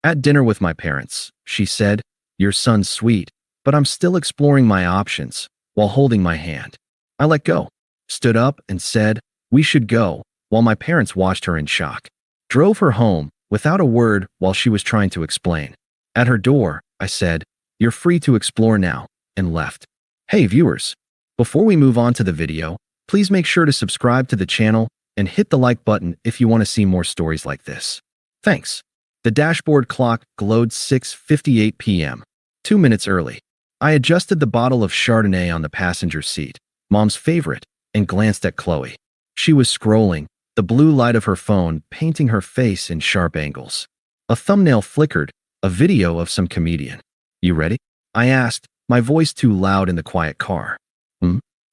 At dinner with my parents, she said, "Your son's sweet, but I'm still exploring my options," while holding my hand. I let go, stood up, and said, "We should go," while my parents watched her in shock. Drove her home, without a word, while she was trying to explain. At her door, I said, "You're free to explore now," and left. Hey viewers, before we move on to the video, please make sure to subscribe to the channel and hit the like button if you want to see more stories like this. Thanks. The dashboard clock glowed 6:58 p.m., 2 minutes early. I adjusted the bottle of Chardonnay on the passenger seat, Mom's favorite, and glanced at Chloe. She was scrolling, the blue light of her phone painting her face in sharp angles. A thumbnail flickered, a video of some comedian. "You ready?" I asked, my voice too loud in the quiet car.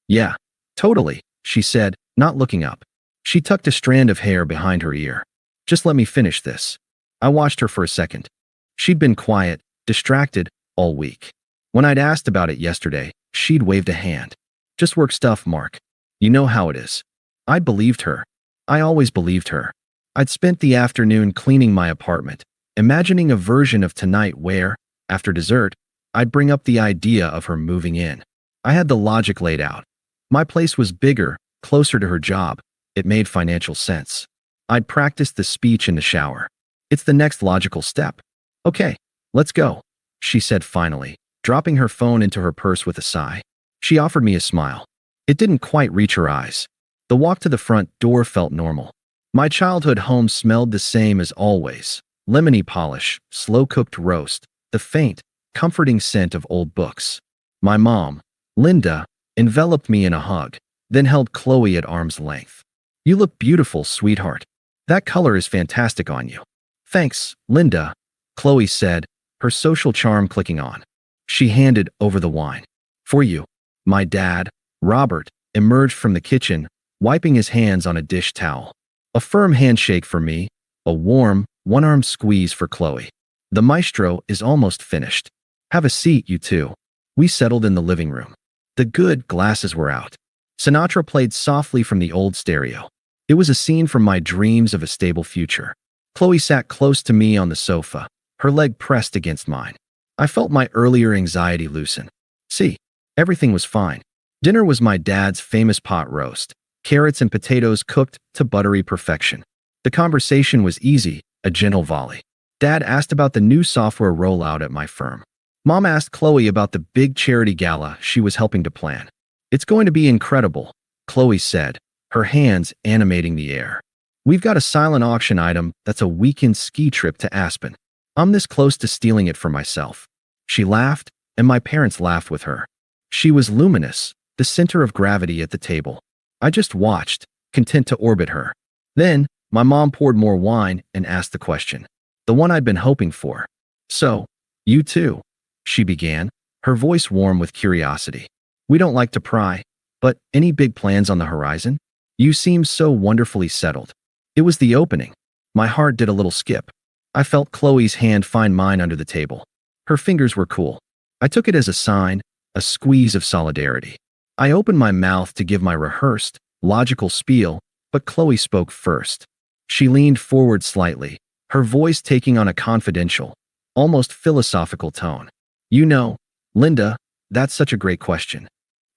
Yeah, totally," she said, not looking up. She tucked a strand of hair behind her ear. "Just let me finish this." I watched her for a second. She'd been quiet, distracted, all week. When I'd asked about it yesterday, she'd waved a hand. "Just work stuff, Mark. You know how it is." I believed her. I always believed her. I'd spent the afternoon cleaning my apartment, imagining a version of tonight where, after dessert, I'd bring up the idea of her moving in. I had the logic laid out. My place was bigger, closer to her job. It made financial sense. I'd practiced the speech in the shower. It's the next logical step. "Okay, let's go," she said finally, dropping her phone into her purse with a sigh. She offered me a smile. It didn't quite reach her eyes. The walk to the front door felt normal. My childhood home smelled the same as always. Lemony polish, slow-cooked roast, the faint, comforting scent of old books. My mom, Linda, enveloped me in a hug, then held Chloe at arm's length. "You look beautiful, sweetheart. That color is fantastic on you." "Thanks, Linda," Chloe said, her social charm clicking on. She handed over the wine. "For you." My dad, Robert, emerged from the kitchen, wiping his hands on a dish towel. A firm handshake for me, a warm, one-arm squeeze for Chloe. "The maestro is almost finished. Have a seat, you two." We settled in the living room. The good glasses were out. Sinatra played softly from the old stereo. It was a scene from my dreams of a stable future. Chloe sat close to me on the sofa, her leg pressed against mine. I felt my earlier anxiety loosen. See, everything was fine. Dinner was my dad's famous pot roast, carrots and potatoes cooked to buttery perfection. The conversation was easy, a gentle volley. Dad asked about the new software rollout at my firm. Mom asked Chloe about the big charity gala she was helping to plan. "It's going to be incredible," Chloe said, her hands animating the air. "We've got a silent auction item that's a weekend ski trip to Aspen. I'm this close to stealing it for myself." She laughed, and my parents laughed with her. She was luminous, the center of gravity at the table. I just watched, content to orbit her. Then, my mom poured more wine and asked the question. The one I'd been hoping for. "So, you too," she began, her voice warm with curiosity. "We don't like to pry, but any big plans on the horizon? You seem so wonderfully settled." It was the opening. My heart did a little skip. I felt Chloe's hand find mine under the table. Her fingers were cool. I took it as a sign, a squeeze of solidarity. I opened my mouth to give my rehearsed, logical spiel, but Chloe spoke first. She leaned forward slightly, her voice taking on a confidential, almost philosophical tone. "You know, Linda, that's such a great question."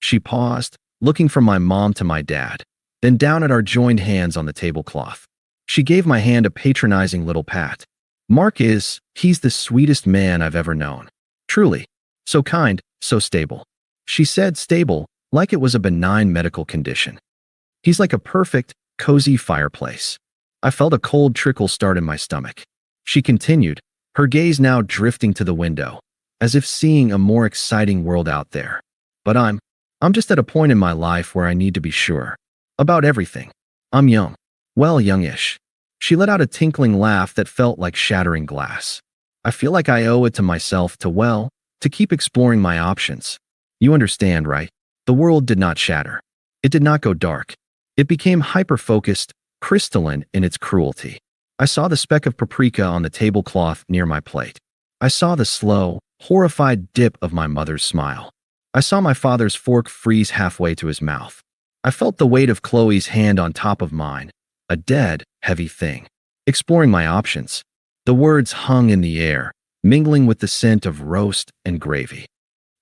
She paused, looking from my mom to my dad, then down at our joined hands on the tablecloth. She gave my hand a patronizing little pat. He's the sweetest man I've ever known. Truly. So kind, so stable." She said stable, like it was a benign medical condition. "He's like a perfect, cozy fireplace." I felt a cold trickle start in my stomach. She continued, her gaze now drifting to the window, as if seeing a more exciting world out there. "But I'm just at a point in my life where I need to be sure. About everything. I'm young. Well, youngish." She let out a tinkling laugh that felt like shattering glass. "I feel like I owe it to myself to keep exploring my options. You understand, right?" The world did not shatter. It did not go dark. It became hyper-focused, crystalline in its cruelty. I saw the speck of paprika on the tablecloth near my plate. I saw the slow, horrified dip of my mother's smile. I saw my father's fork freeze halfway to his mouth. I felt the weight of Chloe's hand on top of mine, a dead, heavy thing. Exploring my options. The words hung in the air, mingling with the scent of roast and gravy.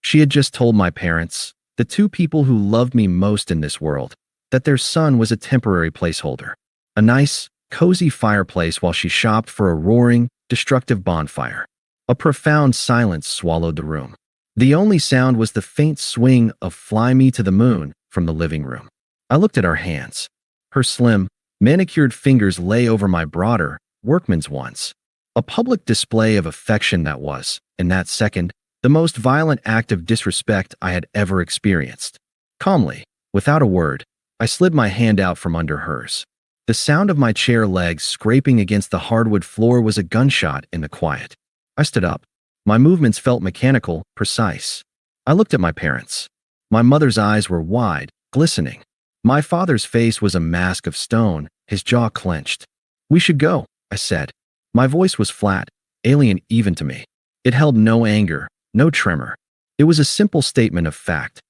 She had just told my parents, the two people who loved me most in this world, that their son was a temporary placeholder. A nice, cozy fireplace while she shopped for a roaring, destructive bonfire. A profound silence swallowed the room. The only sound was the faint swing of "Fly Me to the Moon" from the living room. I looked at our hands. Her slim, manicured fingers lay over my broader, workman's ones. A public display of affection that was, in that second, the most violent act of disrespect I had ever experienced. Calmly, without a word, I slid my hand out from under hers. The sound of my chair legs scraping against the hardwood floor was a gunshot in the quiet. I stood up. My movements felt mechanical, precise. I looked at my parents. My mother's eyes were wide, glistening. My father's face was a mask of stone, his jaw clenched. "We should go," I said. My voice was flat, alien even to me. It held no anger, no tremor. It was a simple statement of fact.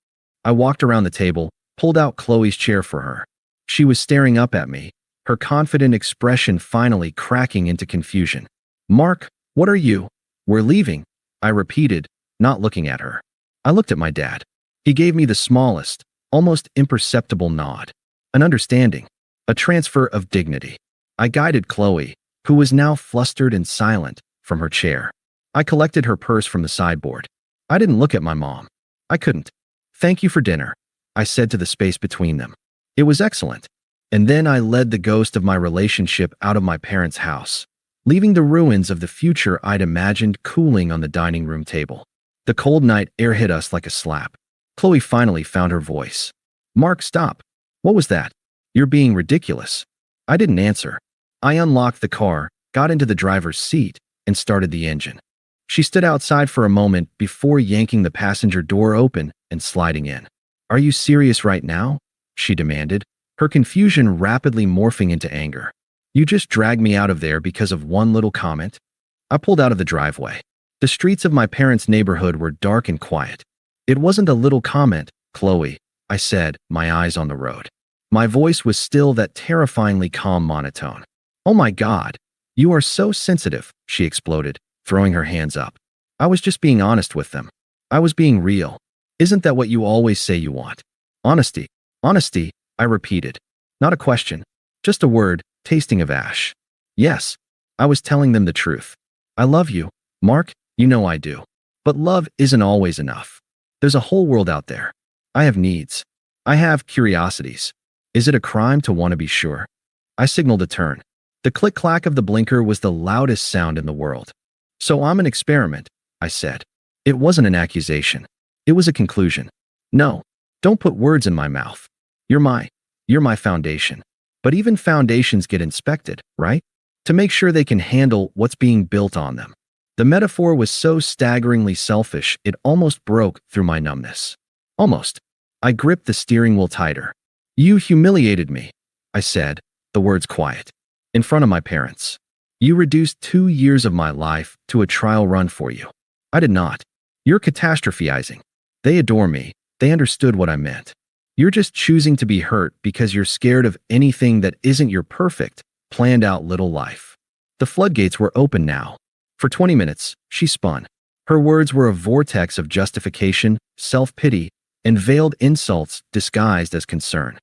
I walked around the table, pulled out Chloe's chair for her. She was staring up at me, her confident expression finally cracking into confusion. "Mark, what are you?" "We're leaving," I repeated, not looking at her. I looked at my dad. He gave me the smallest, almost imperceptible nod. An understanding. A transfer of dignity. I guided Chloe, who was now flustered and silent, from her chair. I collected her purse from the sideboard. I didn't look at my mom. I couldn't. "Thank you for dinner," I said to the space between them. "It was excellent." And then I led the ghost of my relationship out of my parents' house, leaving the ruins of the future I'd imagined cooling on the dining room table. The cold night air hit us like a slap. Chloe finally found her voice. "Mark, stop. What was that? You're being ridiculous." I didn't answer. I unlocked the car, got into the driver's seat, and started the engine. She stood outside for a moment before yanking the passenger door open and sliding in. "Are you serious right now?" she demanded, her confusion rapidly morphing into anger. "You just dragged me out of there because of one little comment?" I pulled out of the driveway. The streets of my parents' neighborhood were dark and quiet. "It wasn't a little comment, Chloe," I said, my eyes on the road. My voice was still that terrifyingly calm monotone. "Oh my God, you are so sensitive," she exploded, throwing her hands up. "I was just being honest with them. I was being real. Isn't that what you always say you want?" "Honesty. Honesty," I repeated. Not a question, just a word, tasting of ash. "Yes, I was telling them the truth. I love you, Mark, you know I do. But love isn't always enough. There's a whole world out there. I have needs. I have curiosities. Is it a crime to want to be sure?" I signaled a turn. The click-clack of the blinker was the loudest sound in the world. "So I'm an experiment," I said. It wasn't an accusation. It was a conclusion. "No, don't put words in my mouth. You're my foundation. But even foundations get inspected, right? To make sure they can handle what's being built on them." The metaphor was so staggeringly selfish, it almost broke through my numbness. Almost. I gripped the steering wheel tighter. "You humiliated me," I said, the words quiet. "In front of my parents. You reduced 2 years of my life to a trial run for you." I did not. "You're catastrophizing. They adore me. They understood what I meant. You're just choosing to be hurt because you're scared of anything that isn't your perfect, planned-out little life." The floodgates were open now. For 20 minutes, she spun. Her words were a vortex of justification, self-pity, and veiled insults disguised as concern.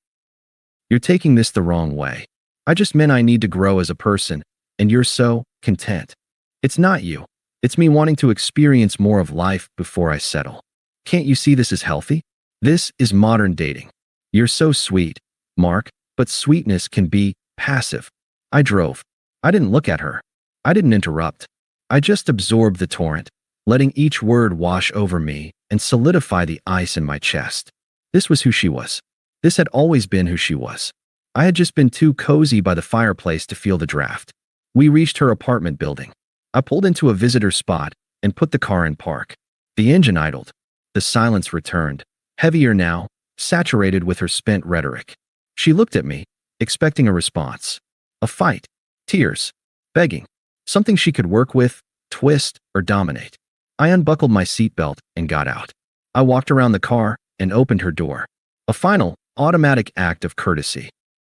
"You're taking this the wrong way. I just meant I need to grow as a person, and you're so content. It's not you. It's me wanting to experience more of life before I settle. Can't you see this is healthy? This is modern dating. You're so sweet, Mark, but sweetness can be passive." I drove. I didn't look at her. I didn't interrupt. I just absorbed the torrent, letting each word wash over me and solidify the ice in my chest. This was who she was. This had always been who she was. I had just been too cozy by the fireplace to feel the draft. We reached her apartment building. I pulled into a visitor spot and put the car in park. The engine idled. The silence returned, heavier now, saturated with her spent rhetoric. She looked at me, expecting a response. A fight. Tears. Begging. Something she could work with, twist, or dominate. I unbuckled my seatbelt and got out. I walked around the car and opened her door. A final, automatic act of courtesy.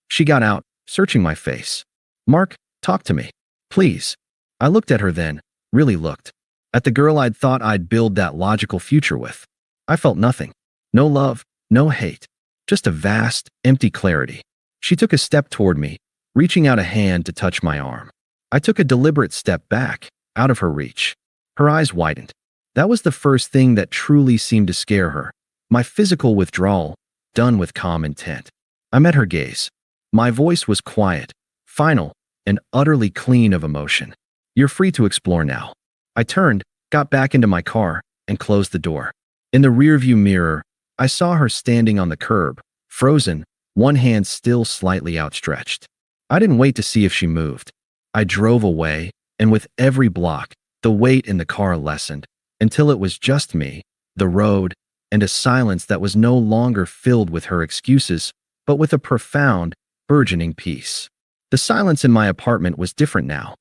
She got out, searching my face. "Mark, talk to me. Please." I looked at her then, really looked. At the girl I'd thought I'd build that logical future with. I felt nothing. No love, no hate. Just a vast, empty clarity. She took a step toward me, reaching out a hand to touch my arm. I took a deliberate step back, out of her reach. Her eyes widened. That was the first thing that truly seemed to scare her. My physical withdrawal, done with calm intent. I met her gaze. My voice was quiet, final, and utterly clean of emotion. You're free to explore now. I turned, got back into my car, and closed the door. In the rearview mirror, I saw her standing on the curb, frozen, one hand still slightly outstretched. I didn't wait to see if she moved. I drove away, and with every block, the weight in the car lessened, until it was just me, the road, and a silence that was no longer filled with her excuses, but with a profound, burgeoning peace. The silence in my apartment was different now.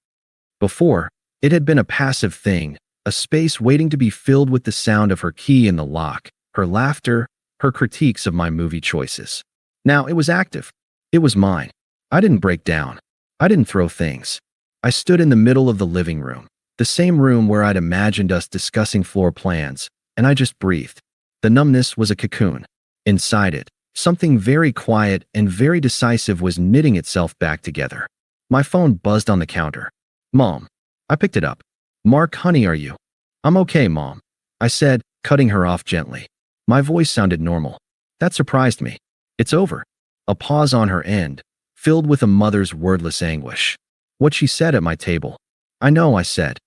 Before, it had been a passive thing, a space waiting to be filled with the sound of her key in the lock, her laughter, her critiques of my movie choices. Now it was active. It was mine. I didn't break down. I didn't throw things. I stood in the middle of the living room, the same room where I'd imagined us discussing floor plans, and I just breathed. The numbness was a cocoon. Inside it, something very quiet and very decisive was knitting itself back together. My phone buzzed on the counter. Mom. I picked it up. Mark, honey, are you? I'm okay, Mom, I said, cutting her off gently. My voice sounded normal. That surprised me. It's over. A pause on her end, filled with a mother's wordless anguish. What she said at my table. I know, I said.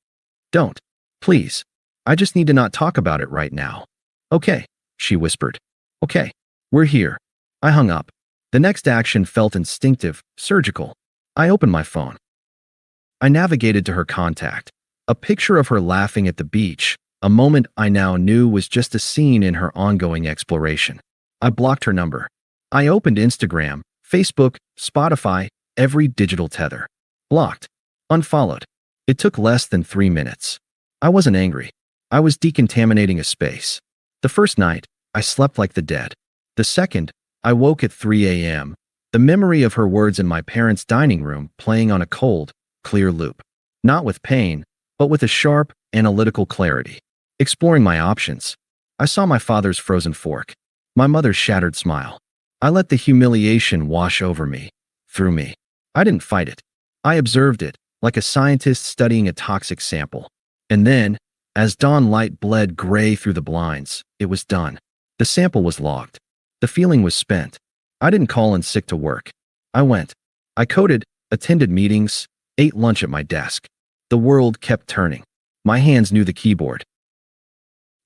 Don't. Please. I just need to not talk about it right now. Okay, she whispered. Okay. We're here. I hung up. The next action felt instinctive, surgical. I opened my phone. I navigated to her contact. A picture of her laughing at the beach, a moment I now knew was just a scene in her ongoing exploration. I blocked her number. I opened Instagram, Facebook, Spotify, every digital tether. Blocked. Unfollowed. It took less than 3 minutes. I wasn't angry. I was decontaminating a space. The first night, I slept like the dead. The second, I woke at 3 a.m., the memory of her words in my parents' dining room playing on a cold, clear loop. Not with pain, but with a sharp, analytical clarity. Exploring my options. I saw my father's frozen fork. My mother's shattered smile. I let the humiliation wash over me, through me. I didn't fight it. I observed it, like a scientist studying a toxic sample. And then, as dawn light bled gray through the blinds, it was done. The sample was logged. The feeling was spent. I didn't call in sick to work. I went. I coded, attended meetings, ate lunch at my desk. The world kept turning. My hands knew the keyboard.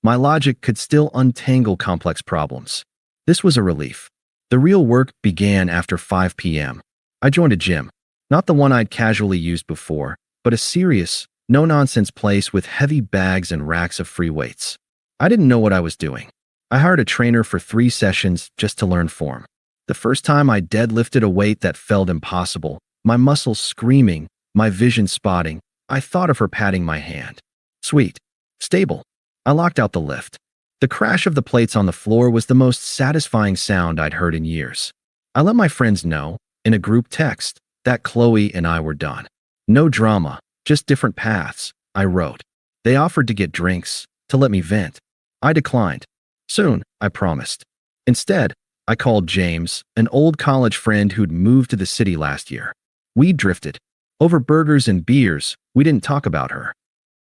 My logic could still untangle complex problems. This was a relief. The real work began after 5 p.m. I joined a gym. Not the one I'd casually used before, but a serious, no-nonsense place with heavy bags and racks of free weights. I didn't know what I was doing. I hired a trainer for 3 sessions just to learn form. The first time I deadlifted a weight that felt impossible, my muscles screaming, my vision spotting, I thought of her patting my hand. Sweet. Stable. I locked out the lift. The crash of the plates on the floor was the most satisfying sound I'd heard in years. I let my friends know, in a group text, that Chloe and I were done. No drama, just different paths, I wrote. They offered to get drinks, to let me vent. I declined. Soon, I promised. Instead, I called James, an old college friend who'd moved to the city last year. We drifted. Over burgers and beers, we didn't talk about her.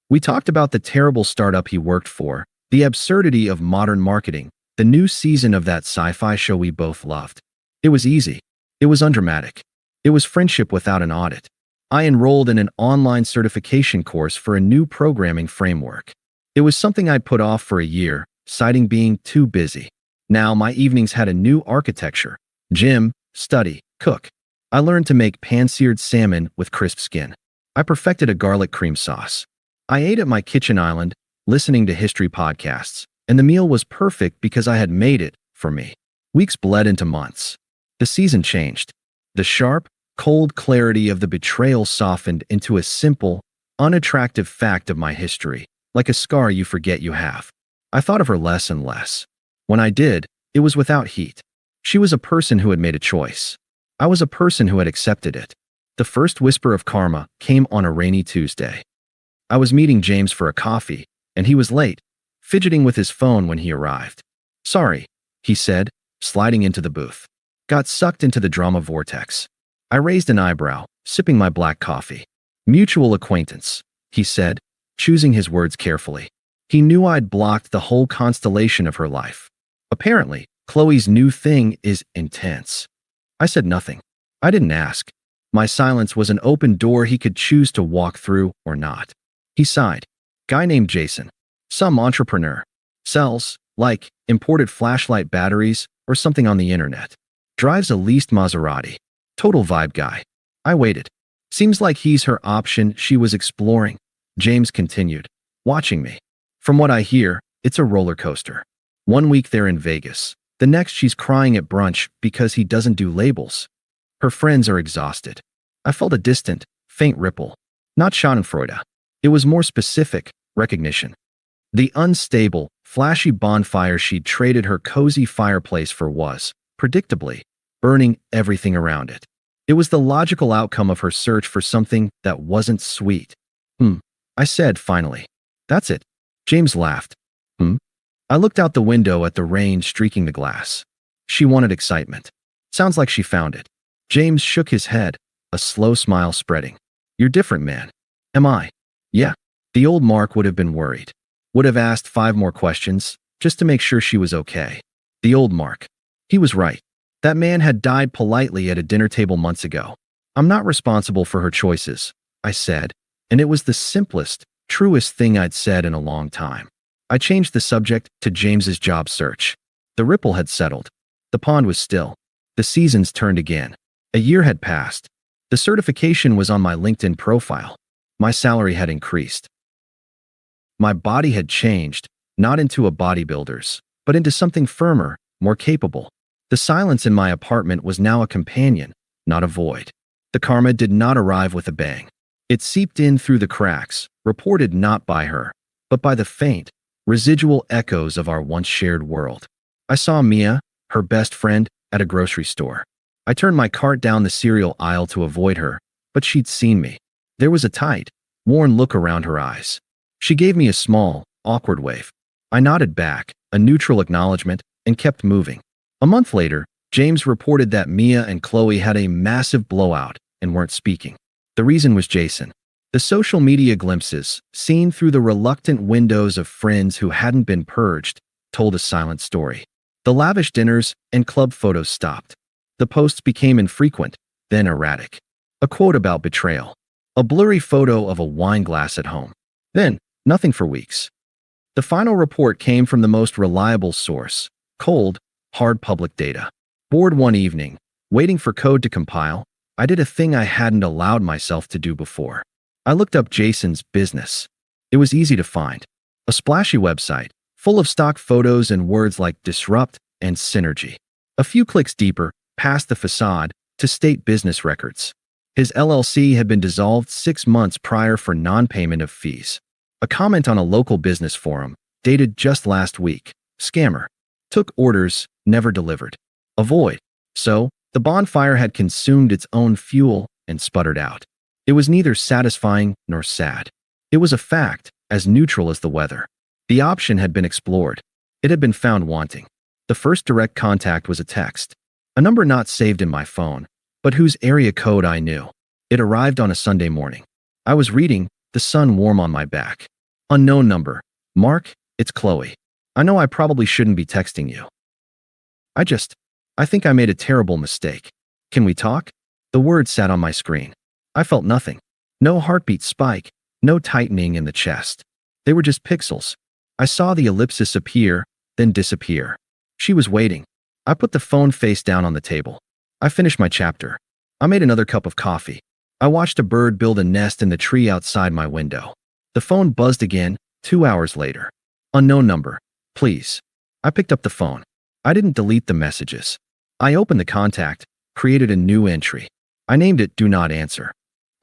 We talked about the terrible startup he worked for, the absurdity of modern marketing, the new season of that sci-fi show we both loved. It was easy. It was undramatic. It was friendship without an audit. I enrolled in an online certification course for a new programming framework. It was something I'd put off for a year, citing being too busy. Now my evenings had a new architecture. Gym, study, cook. I learned to make pan-seared salmon with crisp skin. I perfected a garlic cream sauce. I ate at my kitchen island, listening to history podcasts, and the meal was perfect because I had made it for me. Weeks bled into months. The season changed. The sharp, cold clarity of the betrayal softened into a simple, unattractive fact of my history, like a scar you forget you have. I thought of her less and less. When I did, it was without heat. She was a person who had made a choice. I was a person who had accepted it. The first whisper of karma came on a rainy Tuesday. I was meeting James for a coffee, and he was late, fidgeting with his phone when he arrived. Sorry, he said, sliding into the booth. Got sucked into the drama vortex. I raised an eyebrow, sipping my black coffee. Mutual acquaintance, he said, choosing his words carefully. He knew I'd blocked the whole constellation of her life. Apparently, Chloe's new thing is intense. I said nothing. I didn't ask. My silence was an open door he could choose to walk through or not. He sighed. Guy named Jason. Some entrepreneur. Sells, like, imported flashlight batteries or something on the internet. Drives a leased Maserati. Total vibe guy. I waited. Seems like he's her option she was exploring. James continued, watching me. From what I hear, it's a roller coaster. 1 week they're in Vegas. The next she's crying at brunch because he doesn't do labels. Her friends are exhausted. I felt a distant, faint ripple. Not schadenfreude. It was more specific, recognition. The unstable, flashy bonfire she'd traded her cozy fireplace for was, predictably, burning everything around it. It was the logical outcome of her search for something that wasn't sweet. I said finally. That's it. James laughed. I looked out the window at the rain streaking the glass. She wanted excitement. Sounds like she found it. James shook his head, a slow smile spreading. You're different, man. Am I? Yeah. The old Mark would have been worried. Would have asked 5 more questions, just to make sure she was okay. The old Mark. He was right. That man had died politely at a dinner table months ago. I'm not responsible for her choices, I said, and it was the simplest, truest thing I'd said in a long time. I changed the subject to James's job search. The ripple had settled. The pond was still. The seasons turned again. A year had passed. The certification was on my LinkedIn profile. My salary had increased. My body had changed, not into a bodybuilder's, but into something firmer, more capable. The silence in my apartment was now a companion, not a void. The karma did not arrive with a bang. It seeped in through the cracks, reported not by her, but by the faint, residual echoes of our once shared world. I saw Mia, her best friend, at a grocery store. I turned my cart down the cereal aisle to avoid her, but she'd seen me. There was a tight, worn look around her eyes. She gave me a small, awkward wave. I nodded back, a neutral acknowledgement, and kept moving. A month later, James reported that Mia and Chloe had a massive blowout and weren't speaking. The reason was Jason. The social media glimpses, seen through the reluctant windows of friends who hadn't been purged, told a silent story. The lavish dinners and club photos stopped. The posts became infrequent, then erratic. A quote about betrayal. A blurry photo of a wine glass at home. Then, nothing for weeks. The final report came from the most reliable source, cold, hard public data. Bored one evening, waiting for code to compile, I did a thing I hadn't allowed myself to do before. I looked up Jason's business. It was easy to find. A splashy website, full of stock photos and words like disrupt and synergy. A few clicks deeper, past the facade, to state business records. His LLC had been dissolved 6 months prior for non-payment of fees. A comment on a local business forum, dated just last week. Scammer. Took orders, never delivered. Avoid. So, the bonfire had consumed its own fuel and sputtered out. It was neither satisfying nor sad. It was a fact, as neutral as the weather. The option had been explored. It had been found wanting. The first direct contact was a text. A number not saved in my phone, but whose area code I knew. It arrived on a Sunday morning. I was reading, the sun warm on my back. Unknown number. Mark, it's Chloe. I know I probably shouldn't be texting you. I think I made a terrible mistake. Can we talk? The words sat on my screen. I felt nothing. No heartbeat spike, no tightening in the chest. They were just pixels. I saw the ellipsis appear, then disappear. She was waiting. I put the phone face down on the table. I finished my chapter. I made another cup of coffee. I watched a bird build a nest in the tree outside my window. The phone buzzed again, 2 hours later. Unknown number. Please. I picked up the phone. I didn't delete the messages. I opened the contact, created a new entry. I named it Do Not Answer.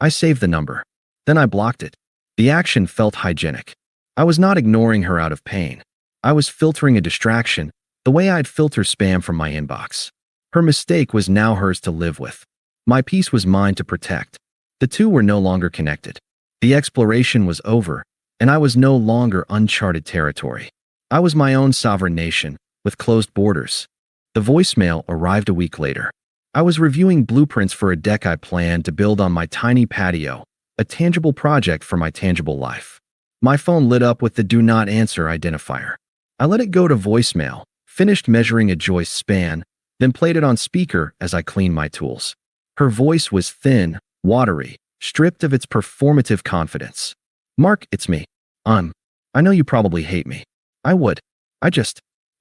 I saved the number. Then I blocked it. The action felt hygienic. I was not ignoring her out of pain. I was filtering a distraction, the way I'd filter spam from my inbox. Her mistake was now hers to live with. My peace was mine to protect. The two were no longer connected. The exploration was over, and I was no longer uncharted territory. I was my own sovereign nation, with closed borders. The voicemail arrived a week later. I was reviewing blueprints for a deck I planned to build on my tiny patio, a tangible project for my tangible life. My phone lit up with the Do Not Answer identifier. I let it go to voicemail, finished measuring a joist span, then played it on speaker as I cleaned my tools. Her voice was thin, watery, stripped of its performative confidence. "Mark, it's me. I know you probably hate me. I would. I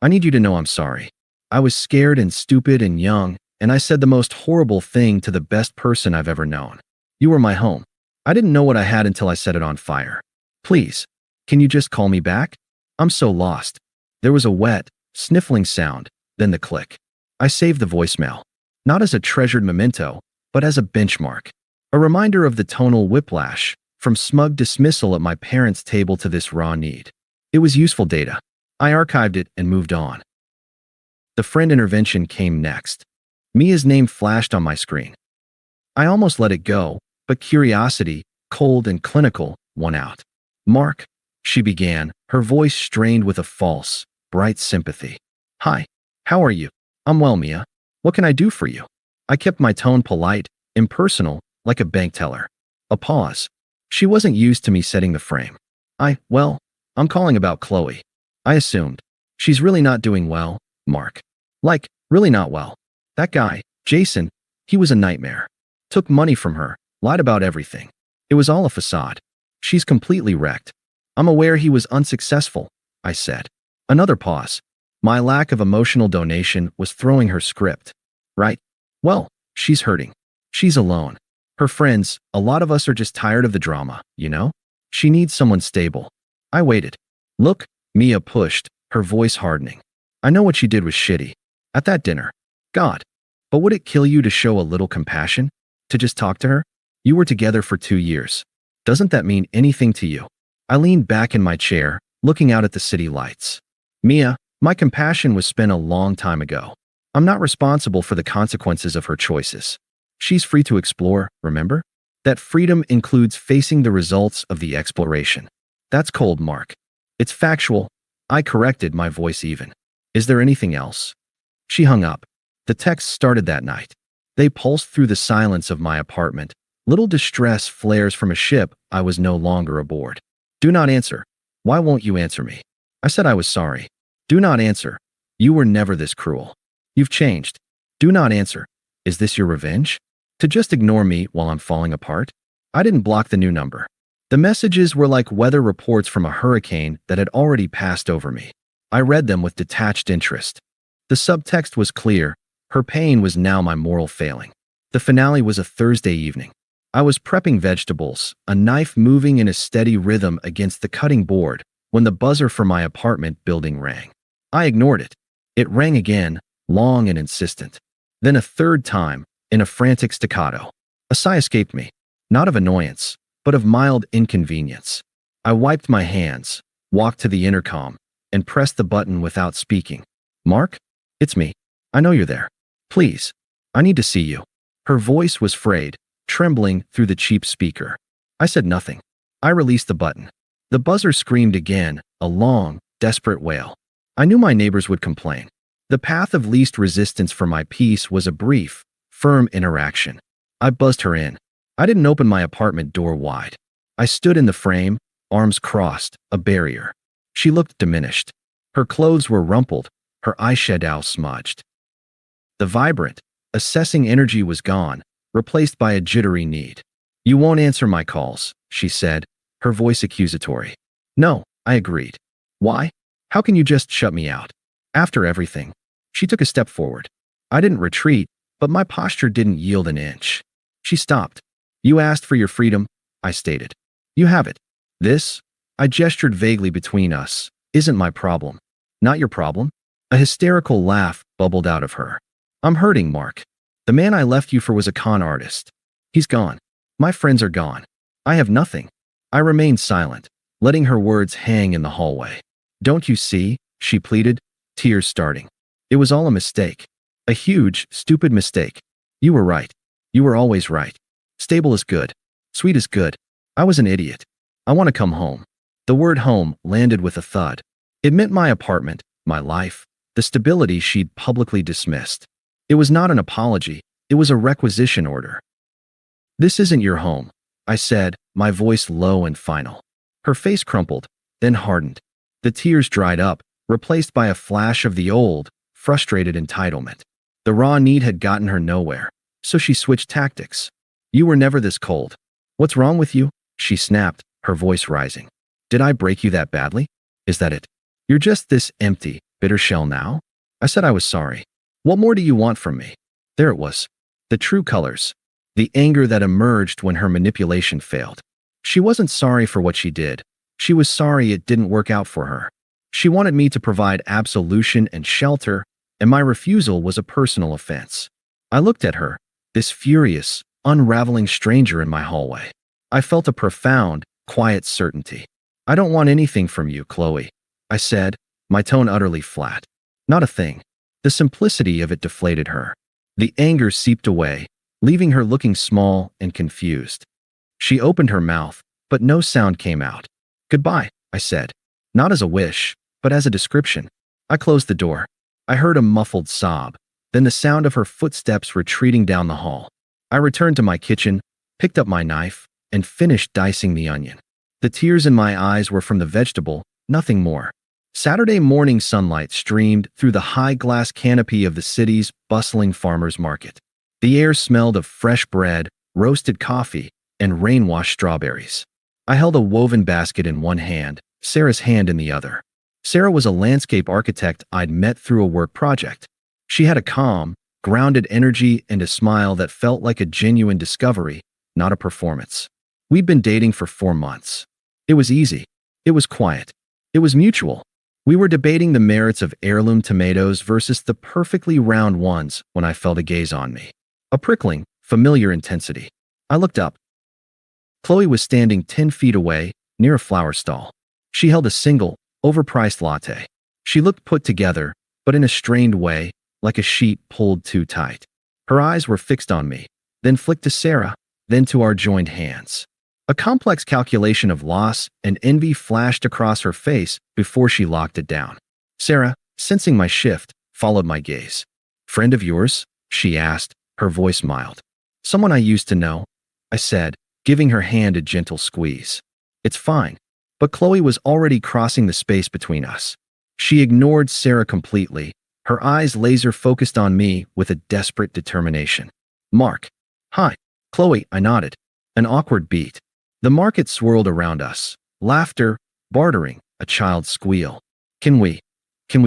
need you to know I'm sorry. I was scared and stupid and young, and I said the most horrible thing to the best person I've ever known. You were my home. I didn't know what I had until I set it on fire. Please, can you just call me back? I'm so lost." There was a wet, sniffling sound, then the click. I saved the voicemail, not as a treasured memento, but as a benchmark. A reminder of the tonal whiplash, from smug dismissal at my parents' table to this raw need. It was useful data. I archived it and moved on. The friend intervention came next. Mia's name flashed on my screen. I almost let it go, but curiosity, cold and clinical, won out. "Mark," she began, her voice strained with a false, bright sympathy. "Hi, how are you?" "I'm well, Mia. What can I do for you?" I kept my tone polite, impersonal, like a bank teller. A pause. She wasn't used to me setting the frame. I'm calling about Chloe. I assumed. She's really not doing well, Mark. Like, really not well. That guy, Jason, he was a nightmare. Took money from her, lied about everything. It was all a facade. She's completely wrecked. I'm aware he was unsuccessful, I said. Another pause. My lack of emotional donation was throwing her script. Right. Well, she's hurting. She's alone. Her friends, a lot of us are just tired of the drama, you know? She needs someone stable. I waited. Look, Mia pushed, her voice hardening. I know what she did was shitty. At that dinner. God. But would it kill you to show a little compassion? To just talk to her? You were together for 2 years. Doesn't that mean anything to you? I leaned back in my chair, looking out at the city lights. Mia, my compassion was spent a long time ago. I'm not responsible for the consequences of her choices. She's free to explore, remember? That freedom includes facing the results of the exploration. That's cold, Mark. It's factual. I corrected, my voice even. Is there anything else? She hung up. The texts started that night. They pulsed through the silence of my apartment, little distress flares from a ship I was no longer aboard. Do not answer. Why won't you answer me? I said I was sorry. Do not answer. You were never this cruel. You've changed. Do not answer. Is this your revenge? To just ignore me while I'm falling apart? I didn't block the new number. The messages were like weather reports from a hurricane that had already passed over me. I read them with detached interest. The subtext was clear. Her pain was now my moral failing. The finale was a Thursday evening. I was prepping vegetables, a knife moving in a steady rhythm against the cutting board, when the buzzer for my apartment building rang. I ignored it. It rang again, long and insistent. Then a third time, in a frantic staccato. A sigh escaped me, not of annoyance, but of mild inconvenience. I wiped my hands, walked to the intercom, and pressed the button without speaking. Mark? It's me. I know you're there. Please. I need to see you. Her voice was frayed, trembling through the cheap speaker. I said nothing. I released the button. The buzzer screamed again, a long, desperate wail. I knew my neighbors would complain. The path of least resistance for my peace was a brief, firm interaction. I buzzed her in. I didn't open my apartment door wide. I stood in the frame, arms crossed, a barrier. She looked diminished. Her clothes were rumpled, her eyeshadow smudged. The vibrant, assessing energy was gone, replaced by a jittery need. You won't answer my calls, she said, her voice accusatory. No, I agreed. Why? How can you just shut me out? After everything. She took a step forward. I didn't retreat, but my posture didn't yield an inch. She stopped. You asked for your freedom, I stated. You have it. This, I gestured vaguely between us, isn't my problem. Not your problem? A hysterical laugh bubbled out of her. I'm hurting, Mark. The man I left you for was a con artist. He's gone. My friends are gone. I have nothing. I remained silent, letting her words hang in the hallway. Don't you see? She pleaded, tears starting. It was all a mistake. A huge, stupid mistake. You were right. You were always right. Stable is good. Sweet is good. I was an idiot. I want to come home. The word home landed with a thud. It meant my apartment, my life, the stability she'd publicly dismissed. It was not an apology. It was a requisition order. This isn't your home, I said, my voice low and final. Her face crumpled, then hardened. The tears dried up, replaced by a flash of the old, frustrated entitlement. The raw need had gotten her nowhere, so she switched tactics. You were never this cold. What's wrong with you? She snapped, her voice rising. Did I break you that badly? Is that it? You're just this empty, bitter shell now? I said I was sorry. What more do you want from me? There it was. The true colors. The anger that emerged when her manipulation failed. She wasn't sorry for what she did. She was sorry it didn't work out for her. She wanted me to provide absolution and shelter, and my refusal was a personal offense. I looked at her, this furious, unraveling stranger in my hallway. I felt a profound, quiet certainty. I don't want anything from you, Chloe, I said, my tone utterly flat. Not a thing. The simplicity of it deflated her. The anger seeped away, leaving her looking small and confused. She opened her mouth, but no sound came out. Goodbye, I said. Not as a wish, but as a description. I closed the door. I heard a muffled sob, then the sound of her footsteps retreating down the hall. I returned to my kitchen, picked up my knife, and finished dicing the onion. The tears in my eyes were from the vegetable, nothing more. Saturday morning sunlight streamed through the high glass canopy of the city's bustling farmers market. The air smelled of fresh bread, roasted coffee, and rain-washed strawberries. I held a woven basket in one hand, Sarah's hand in the other. Sarah was a landscape architect I'd met through a work project. She had a calm, grounded energy and a smile that felt like a genuine discovery, not a performance. We'd been dating for 4 months. It was easy. It was quiet. It was mutual. We were debating the merits of heirloom tomatoes versus the perfectly round ones when I felt a gaze on me. A prickling, familiar intensity. I looked up. Chloe was standing 10 feet away, near a flower stall. She held a single, overpriced latte. She looked put together, but in a strained way, like a sheet pulled too tight. Her eyes were fixed on me, then flicked to Sarah, then to our joined hands. A complex calculation of loss and envy flashed across her face before she locked it down. Sarah, sensing my shift, followed my gaze. Friend of yours? She asked, her voice mild. Someone I used to know, I said, giving her hand a gentle squeeze. It's fine. But Chloe was already crossing the space between us. She ignored Sarah completely, her eyes laser-focused on me with a desperate determination. Mark. Hi. Chloe, I nodded. An awkward beat. The market swirled around us. Laughter, bartering, a child's squeal. Can we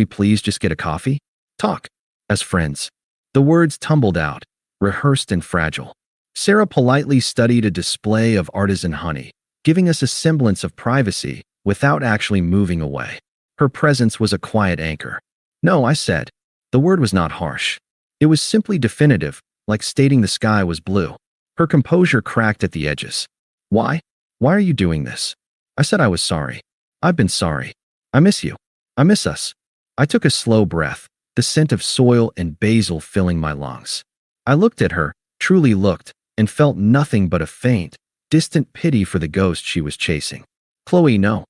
please just get a coffee? Talk. As friends. The words tumbled out, rehearsed and fragile. Sarah politely studied a display of artisan honey, giving us a semblance of privacy without actually moving away. Her presence was a quiet anchor. No, I said. The word was not harsh. It was simply definitive, like stating the sky was blue. Her composure cracked at the edges. Why? Why are you doing this? I said I was sorry. I've been sorry. I miss you. I miss us. I took a slow breath, the scent of soil and basil filling my lungs. I looked at her, truly looked, and felt nothing but a faint, distant pity for the ghost she was chasing. Chloe, no.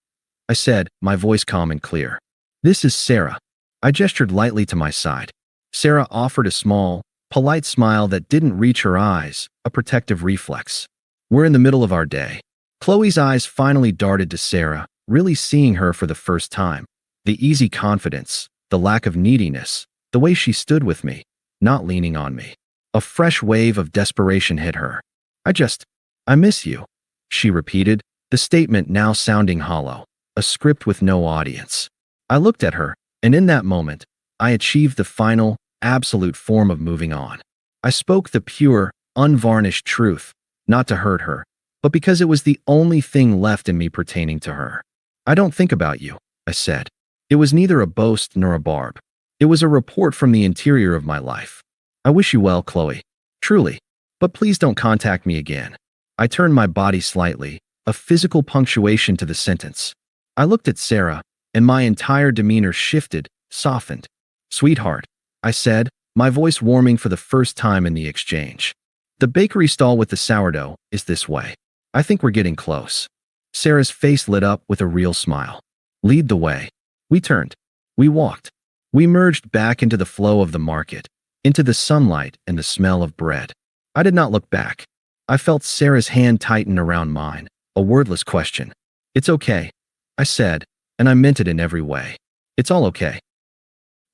I said, my voice calm and clear. This is Sarah. I gestured lightly to my side. Sarah offered a small, polite smile that didn't reach her eyes, a protective reflex. We're in the middle of our day. Chloe's eyes finally darted to Sarah, really seeing her for the first time. The easy confidence, the lack of neediness, the way she stood with me, not leaning on me. A fresh wave of desperation hit her. I miss you, she repeated, the statement now sounding hollow, a script with no audience. I looked at her, and in that moment, I achieved the final, absolute form of moving on. I spoke the pure, unvarnished truth, not to hurt her, but because it was the only thing left in me pertaining to her. I don't think about you, I said. It was neither a boast nor a barb. It was a report from the interior of my life. I wish you well, Chloe. Truly. But please don't contact me again. I turned my body slightly, a physical punctuation to the sentence. I looked at Sarah, and my entire demeanor shifted, softened. Sweetheart, I said, my voice warming for the first time in the exchange. The bakery stall with the sourdough is this way. I think we're getting close. Sarah's face lit up with a real smile. Lead the way. We turned. We walked. We merged back into the flow of the market, into the sunlight and the smell of bread. I did not look back. I felt Sarah's hand tighten around mine, a wordless question. It's okay, I said, and I meant it in every way. It's all okay.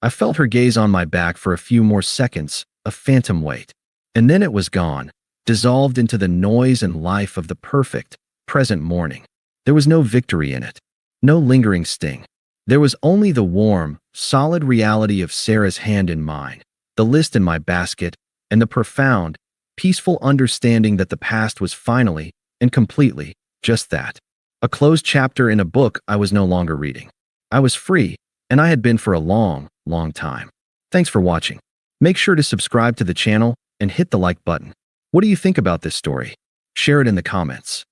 I felt her gaze on my back for a few more seconds, a phantom wait. And then it was gone, dissolved into the noise and life of the perfect, present morning. There was no victory in it, no lingering sting. There was only the warm, solid reality of Sarah's hand in mine, the list in my basket, and the profound, peaceful understanding that the past was finally and completely just that. A closed chapter in a book I was no longer reading. I was free, and I had been for a long, long time. Thanks for watching. Make sure to subscribe to the channel and hit the like button. What do you think about this story? Share it in the comments.